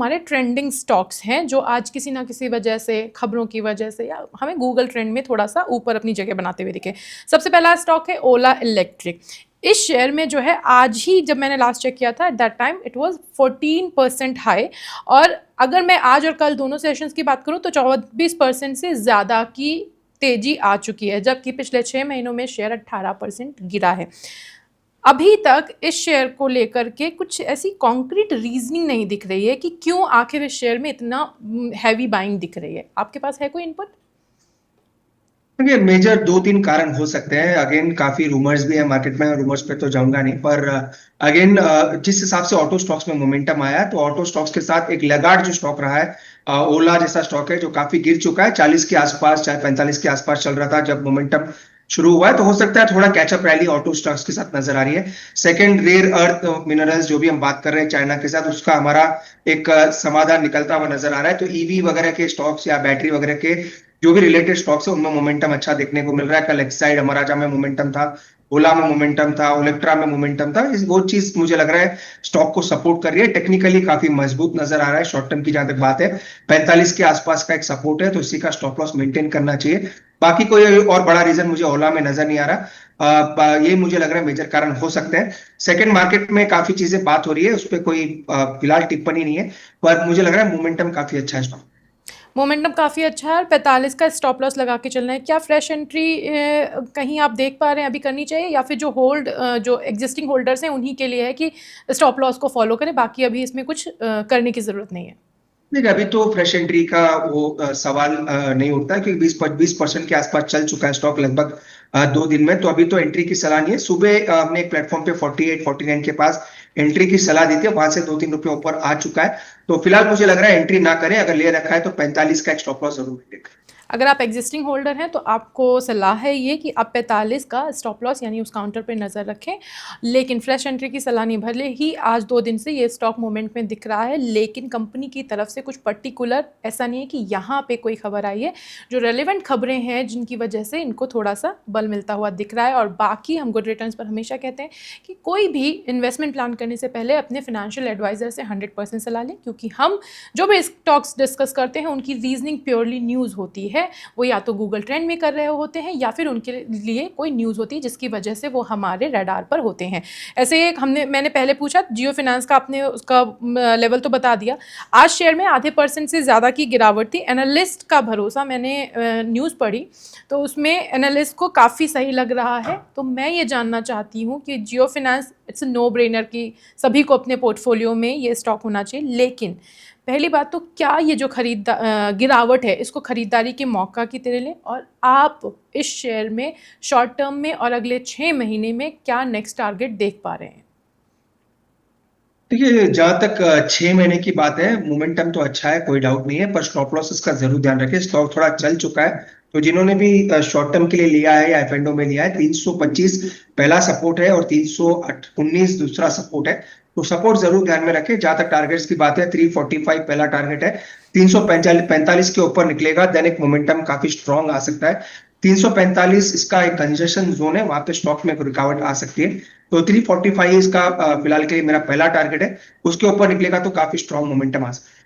हमारे trending stocks हैं जो आज किसी ना किसी वजह से, खबरों की वजह से या हमें गूगल ट्रेंड में थोड़ा सा ऊपर अपनी जगह बनाते हुए दिखे। सबसे पहला स्टॉक है ओला इलेक्ट्रिक। इस शेयर में जो है आज ही जब मैंने लास्ट चेक किया था at that time it was 14% high, और अगर मैं आज और कल दोनों सेशंस की बात करूं तो 24% से ज़्यादा की तेजी आ चुकी है, जबकि पिछले 6 महीनों में शेयर 18% गिरा है। अभी तक इस शेयर को लेकर के कुछ ऐसी कॉन्क्रीट रीजनिंग नहीं दिख रही है कि क्यों आखिर इस शेयर में इतना हैवी बाइंग दिख रही है। आपके पास है कोई इनपुट? देखिए, मेजर दो तीन कारण हो सकते हैं। अगेन काफी रूमर्स भी है मार्केट में, रूमर्स पे तो जाऊंगा नहीं, पर अगेन जिस हिसाब से ऑटो स्टॉक्स में मोमेंटम आया है, तो ऑटो स्टॉक्स के साथ एक लगार्ड जो स्टॉक रहा है, ओला जैसा स्टॉक है जो काफी गिर चुका है, 40 के आसपास, चाहे 45 के आसपास चल रहा था जब मोमेंटम शुरू हुआ है, तो हो सकता है थोड़ा कैचअप रैली ऑटो स्टॉक्स के साथ नजर आ रही है। सेकंड, रेयर अर्थ मिनरल्स जो भी हम बात कर रहे हैं चाइना के साथ, उसका हमारा एक समाधान निकलता हुआ नजर आ रहा है। तो ईवी वगैरह के स्टॉक्स या बैटरी वगैरह के जो भी रिलेटेड स्टॉक्स है उनमें मोमेंटम अच्छा देखने को मिल रहा है। कल एक्साइड अमराजा में मोमेंटम था, ओला में मोमेंटम था, ओलेक्ट्रा में मोमेंटम था। इस वो चीज मुझे लग रहा है स्टॉक को सपोर्ट कर रही है, टेक्निकली काफी मजबूत नजर आ रहा है। शॉर्ट टर्म की जहां तक बात है, 45 के आसपास का एक सपोर्ट है, तो इसी का स्टॉप लॉस मेंटेन करना चाहिए। बाकी कोई और बड़ा रीजन मुझे ओला में नजर नहीं आ रहा। ये मुझे लग रहा है मेजर कारण हो सकते हैं। सेकंड, मार्केट में काफी चीजें बात हो रही है, उस पर कोई फिलहाल टिप्पणी नहीं है, पर मुझे लग रहा है मोमेंटम काफी अच्छा है स्टॉक। मोमेंटम काफ़ी अच्छा है और 45 का स्टॉप लॉस लगा के चलना है। क्या फ्रेश एंट्री कहीं आप देख पा रहे हैं अभी करनी चाहिए, या फिर जो एग्जिस्टिंग होल्डर्स हैं उन्हीं के लिए है कि स्टॉप लॉस को फॉलो करें, बाकी अभी इसमें कुछ करने की ज़रूरत नहीं है? नहीं, अभी तो फ्रेश एंट्री का वो सवाल नहीं उठता है, क्योंकि 20% के आसपास चल चुका है स्टॉक लगभग 2 दिन में। तो अभी तो एंट्री की सलाह नहीं है। सुबह हमने एक प्लेटफॉर्म पे 48-49 के पास एंट्री की सलाह दी थी, वहां से 2-3 रुपए ऊपर आ चुका है। तो फिलहाल मुझे लग रहा है एंट्री ना करें, अगर ले रखा है तो 45 का एक स्टॉप लॉस जरूर मेंटेन करें। अगर आप एग्जिस्टिंग होल्डर हैं तो आपको सलाह है ये कि आप 45 का स्टॉप लॉस यानी उस काउंटर पे नज़र रखें, लेकिन फ्रेश एंट्री की सलाह नहीं। भले ही आज 2 दिन से ये स्टॉक मूवमेंट में दिख रहा है, लेकिन कंपनी की तरफ से कुछ पर्टिकुलर ऐसा नहीं है कि यहाँ पे कोई खबर आई है। जो रेलिवेंट खबरें हैं जिनकी वजह से इनको थोड़ा सा बल मिलता हुआ दिख रहा है। और बाकी हम गुड रिटर्न्स पर हमेशा कहते हैं कि कोई भी इन्वेस्टमेंट प्लान करने से पहले अपने फाइनेंशियल एडवाइज़र से 100% सलाह लें, क्योंकि हम जो भी स्टॉक्स डिस्कस करते हैं उनकी रीजनिंग प्योरली न्यूज़ होती है। वो या तो गूगल ट्रेंड में कर रहे होते हैं या फिर उनके लिए कोई न्यूज़ होती है जिसकी वजह से वो हमारे रडार पर होते हैं। ऐसे एक मैंने पहले पूछा जियो फिनेंस का, आपने उसका लेवल तो बता दिया। आज शेयर में आधे % से ज़्यादा की गिरावट थी। एनालिस्ट का भरोसा, मैंने न्यूज़ पढ़ी तो उसमें एनालिस्ट को काफ़ी सही लग रहा है। तो मैं ये जानना चाहती हूँ कि जियो फिनेंस इट्स नो ब्रेनर कि सभी को अपने पोर्टफोलियो में ये स्टॉक होना चाहिए, लेकिन पहली बात तो क्या ये जो गिरावट है इसको खरीदारी के मौका की तरह लें, और आप इस शेयर में शॉर्ट टर्म में और अगले 6 महीने में क्या नेक्स्ट टारगेट देख पा रहे हैं? देखिए, जहां तक 6 महीने की बात है, मोमेंटम तो अच्छा है, कोई डाउट नहीं है, पर स्टॉप लॉसेस का जरूर ध्यान रखें। स्टॉक थोड़ा चल चुका है, तो जिन्होंने भी शॉर्ट टर्म के लिए लिया है या एफएनडो में लिया है, 325 पहला सपोर्ट है और 319 दूसरा सपोर्ट है। तो सपोर्ट जरूर ध्यान में रखें। जहां तक टारगेट्स की बात है, 345 पहला टारगेट है, 345 के ऊपर निकलेगा देन एक मोमेंटम काफी स्ट्रॉन्ग आ सकता है। 345 इसका एक कंजेशन जोन है, वहां पे स्टॉक में रुकावट आ सकती है। तो 345 इसका फिलहाल के लिए मेरा पहला टारगेट है। उसके ऊपर निकलेगा तो काफी स्ट्रॉन्ग मोमेंटम आ सकता है।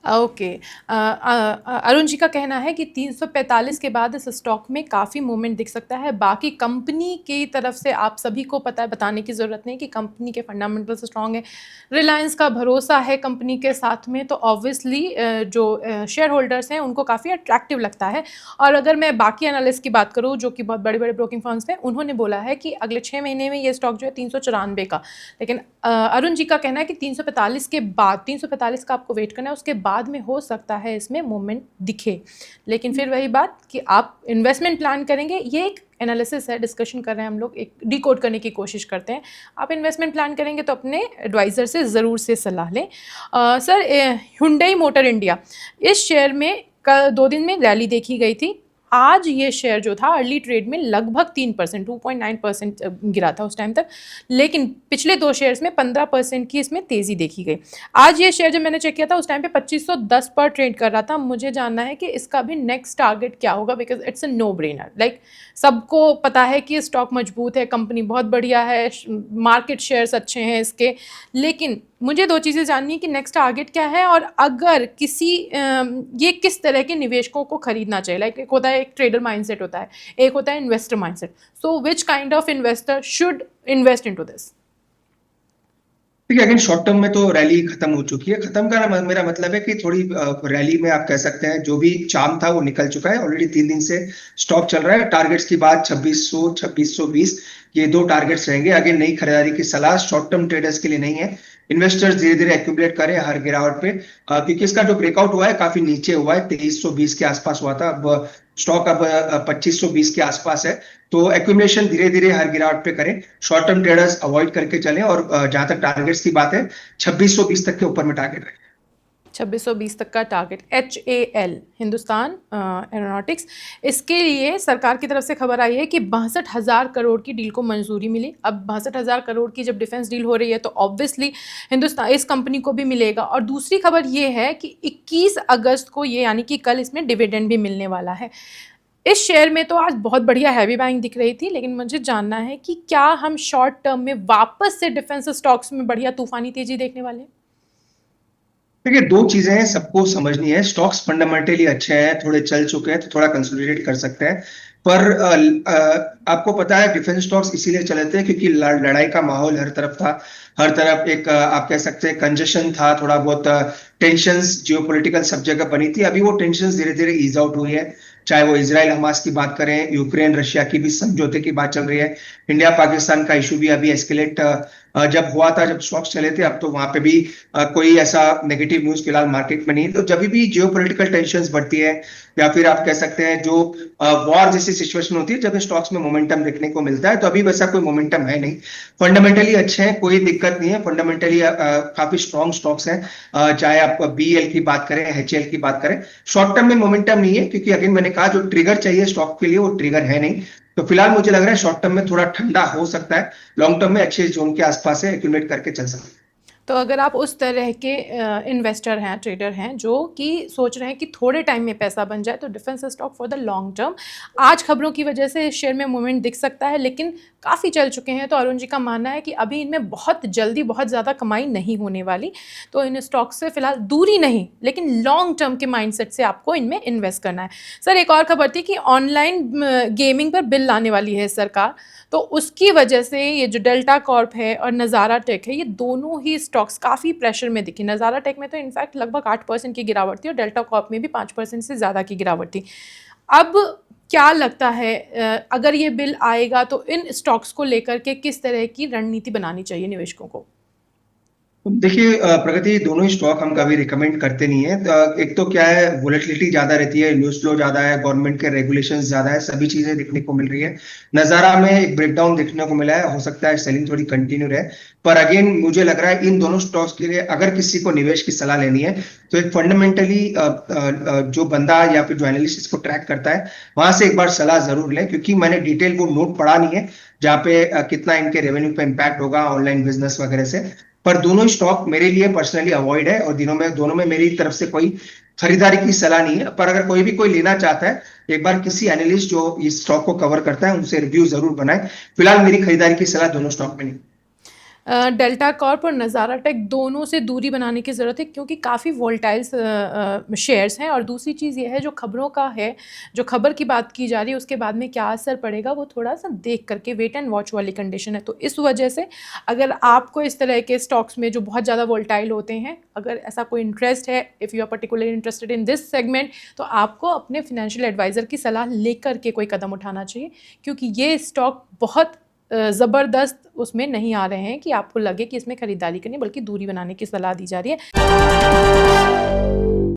ओके। अरुण जी का कहना है कि 345 के बाद इस स्टॉक में काफ़ी मूवमेंट दिख सकता है। बाकी कंपनी की तरफ से आप सभी को पता है, बताने की ज़रूरत नहीं कि कंपनी के फंडामेंटल्स स्ट्रॉन्ग है, रिलायंस का भरोसा है कंपनी के साथ में, तो ऑब्वियसली जो शेयर होल्डर्स हैं उनको काफ़ी अट्रैक्टिव लगता है। और अगर मैं बाकी एनालिस्ट की बात करूँ जो कि बहुत बड़े बड़े ब्रोकिंग फर्म्स हैं, उन्होंने बोला है कि अगले 6 महीने में ये स्टॉक जो है 394 का, लेकिन अरुण जी का कहना है कि 345 के बाद, 345 का आपको वेट करना है, उसके बाद में हो सकता है इसमें मूवमेंट दिखे। लेकिन फिर वही बात कि आप इन्वेस्टमेट प्लान करेंगे, ये एक एनालिसिस है, डिस्कशन कर रहे हैं हम लोग, एक डिकोड करने की कोशिश करते हैं। आप इन्वेस्टमेंट प्लान करेंगे तो अपने एडवाइज़र से ज़रूर से सलाह लें। सर, हुंडई मोटर इंडिया, इस शेयर में कल 2 दिन में रैली देखी गई थी। आज ये शेयर जो था अर्ली ट्रेड में लगभग 3%, 2.9% गिरा था उस टाइम तक, लेकिन पिछले 2 शेयर्स में 15% की इसमें तेज़ी देखी गई। आज ये शेयर जब मैंने चेक किया था उस टाइम पे 2510 पर ट्रेड कर रहा था। मुझे जानना है कि इसका भी नेक्स्ट टारगेट क्या होगा, because it's a no brainer. Like सबको पता है कि स्टॉक मजबूत है, कंपनी बहुत बढ़िया है, मार्केट शेयर्स अच्छे हैं इसके, लेकिन मुझे 2 चीज़ें जाननी है कि नेक्स्ट टारगेट क्या है और अगर किसी ये किस तरह के निवेशकों को खरीदना चाहिए। लाइक एक होता है, एक ट्रेडर माइंडसेट होता है, एक होता है investor mindset. So which kind of investor should invest into this? देखिए, अगेन शॉर्ट टर्म में तो रैली खत्म हो चुकी है। खत्म का मेरा मतलब है कि थोड़ी रैली में आप कह सकते हैं जो भी चार्म था वो निकल चुका है। ऑलरेडी 3 दिन से स्टॉक चल रहा है। टारगेट्स की बात 2600 2620 ये 2 टारगेट्स रहेंगे। अगेन नई खरीदारी की सलाह शॉर्ट टर्म ट्रेडर्स के लिए नहीं है। इन्वेस्टर्स धीरे धीरे एक्यूमुलेट करें हर गिरावट पे, क्योंकि इसका जो ब्रेकआउट हुआ है काफी नीचे हुआ है, 2320 के आसपास हुआ था। अब स्टॉक अब 2520 के आसपास है। तो एक्यूमुलेशन धीरे धीरे हर गिरावट पे करें। शॉर्ट टर्म ट्रेडर्स अवॉइड करके चलें और जहां तक टारगेट्स की बात है 2620 तक के ऊपर में टारगेट रखें। 2620 तक का टारगेट। HAL हिंदुस्तान एरोनॉटिक्स, इसके लिए सरकार की तरफ से खबर आई है कि 62,000 करोड़ की डील को मंजूरी मिली। अब 62,000 करोड़ की जब डिफेंस डील हो रही है तो ऑब्वियसली हिंदुस्तान इस कंपनी को भी मिलेगा। और दूसरी खबर ये है कि 21 अगस्त को, ये यानी कि कल, इसमें डिविडेंड भी मिलने वाला है। इस शेयर में तो आज बहुत बढ़िया हैवी बाइंग दिख रही थी, लेकिन मुझे जानना है कि क्या हम शॉर्ट टर्म में वापस से डिफेंस स्टॉक्स में बढ़िया तूफानी तेजी देखने वाले हैं? देखिए, 2 चीजें हैं सबको समझनी है। स्टॉक्स फंडामेंटली अच्छे हैं, थोड़े चल चुके हैं तो थोड़ा कंसोलिडेट कर सकते हैं। पर आपको पता है डिफेंस स्टॉक्स इसीलिए चले थे क्योंकि लड़ाई का माहौल हर तरफ था। हर तरफ एक आप कह सकते हैं कंजेशन था, थोड़ा बहुत टेंशंस जियोपॉलिटिकल सब जगह बनी थी। अभी वो टेंशंस धीरे धीरे ईज आउट हुई है। चाहे वो इजराइल हमास की बात करें, यूक्रेन रशिया की भी समझौते की बात चल रही है, इंडिया पाकिस्तान का इशू भी अभी एस्केलेट जब हुआ था, जब स्टॉक्स चले थे, अब तो वहां पे भी कोई ऐसा नेगेटिव न्यूज फिलहाल मार्केट में नहीं। तो जब भी जियोपॉलिटिकल टेंशंस बढ़ती है या फिर आप कह सकते हैं जो वॉर जैसी सिचुएशन होती है, जब स्टॉक्स में मोमेंटम देखने को मिलता है, तो अभी वैसा कोई मोमेंटम है नहीं। फंडामेंटली अच्छे हैं, कोई दिक्कत नहीं है। फंडामेंटली काफी स्ट्रॉन्ग स्टॉक्स हैं। चाहे आप BEL की बात करें, HAL की बात करें, शॉर्ट टर्म में मोमेंटम नहीं है क्योंकि अगेन मैंने कहा जो ट्रिगर चाहिए स्टॉक के लिए वो ट्रिगर है नहीं। तो फिलहाल मुझे लग रहा है शॉर्ट टर्म में थोड़ा ठंडा हो सकता है, लॉन्ग टर्म में अच्छे जोन के आसपास है, एक्यूमुलेट करके चल सकते हैं। तो अगर आप उस तरह के इन्वेस्टर हैं, ट्रेडर हैं, जो कि सोच रहे हैं कि थोड़े टाइम में पैसा बन जाए, तो defence stock for the long term. आज खबरों की वजह से शेयर में मूवमेंट दिख सकता है, लेकिन काफ़ी चल चुके हैं। तो अरुण जी का मानना है कि अभी इनमें बहुत जल्दी बहुत ज़्यादा कमाई नहीं होने वाली। तो इन स्टॉक से फिलहाल दूरी नहीं, लेकिन लॉन्ग टर्म के माइंडसेट से आपको इनमें इन्वेस्ट करना है। सर, एक और खबर थी कि ऑनलाइन गेमिंग पर बिल लाने वाली है सरकार, तो उसकी वजह से ये जो डेल्टा कॉर्प है और नज़ारा टेक है, ये दोनों ही स्टॉक्स काफ़ी प्रेशर में दिखी। नज़ारा टेक में तो इनफैक्ट लगभग 8% की गिरावट थी और डेल्टा कॉर्प में भी 5% से ज़्यादा की गिरावट थी। अब क्या लगता है, अगर ये बिल आएगा तो इन स्टॉक्स को लेकर के किस तरह की रणनीति बनानी चाहिए निवेशकों को? देखिए, प्रगति दोनों ही स्टॉक हम कभी रिकमेंड करते नहीं है। एक तो क्या है, वोलेटिलिटी ज्यादा रहती है, न्यूज फ्लो ज्यादा है, गवर्नमेंट के रेगुलेशंस ज्यादा है, सभी चीजें देखने को मिल रही है। नजारा में एक ब्रेकडाउन देखने को मिला है, हो सकता है सेलिंग थोड़ी कंटिन्यू रहे। पर अगेन मुझे लग रहा है इन दोनों स्टॉक्स के लिए अगर किसी को निवेश की सलाह लेनी है तो एक फंडामेंटली जो बंदा या फिर जो एनालिस्ट इसको ट्रैक करता है वहां से एक बार सलाह जरूर लें, क्योंकि मैंने डिटेल वो नोट पढ़ा नहीं है जहाँ पे कितना इनके रेवेन्यू पे इम्पैक्ट होगा ऑनलाइन बिजनेस वगैरह से। पर दोनों स्टॉक मेरे लिए पर्सनली अवॉइड है और दोनों में मेरी तरफ से कोई खरीदारी की सलाह नहीं है। पर अगर कोई लेना चाहता है, एक बार किसी एनालिस्ट जो इस स्टॉक को कवर करता है उनसे रिव्यू जरूर बनाए। फिलहाल मेरी खरीदारी की सलाह दोनों स्टॉक में नहीं। डेल्टा कॉर्प और नज़ारा टेक दोनों से दूरी बनाने की ज़रूरत है, क्योंकि काफ़ी वोल्टाइल शेयर्स हैं। और दूसरी चीज़ ये है, जो खबरों का है, जो खबर की बात की जा रही है उसके बाद में क्या असर पड़ेगा, वो थोड़ा सा देख करके वेट एंड वॉच वाली कंडीशन है। तो इस वजह से अगर आपको इस तरह के स्टॉक्स में जो बहुत ज़्यादा वोल्टाइल होते हैं, अगर ऐसा कोई इंटरेस्ट है, if you are particularly interested in this segment, तो आपको अपने फिनेंशियल एडवाइज़र की सलाह लेकर के कोई कदम उठाना चाहिए, क्योंकि ये स्टॉक बहुत ज़बरदस्त उसमें नहीं आ रहे हैं कि आपको लगे कि इसमें खरीदारी करनी, बल्कि दूरी बनाने की सलाह दी जा रही है।